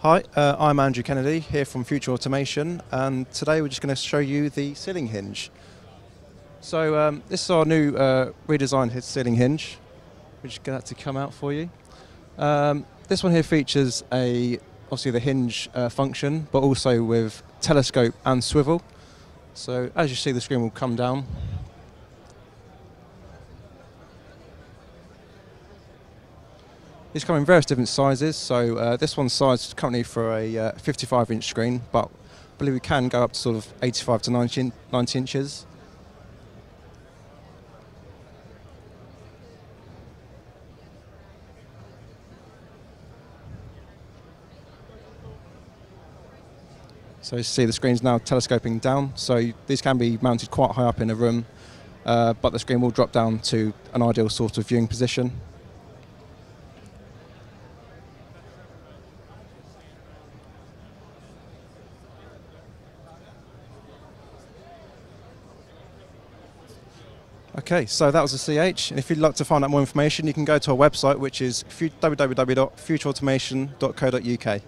Hi, I'm Andrew Kennedy here from Future Automation, and today we're just going to show you the ceiling hinge. So this is our new redesigned ceiling hinge. We're just going to have to come out for you. This one here features obviously the hinge function, but also with telescope and swivel. So as you see, the screen will come down. These come in various different sizes, so this one's sized currently for a 55-inch screen, but I believe we can go up to sort of 85 to 90 inches. So you see the screen's now telescoping down, so these can be mounted quite high up in a room, but the screen will drop down to an ideal sort of viewing position. Okay, so that was the CH, and if you'd like to find out more information, you can go to our website, which is www.futureautomation.co.uk.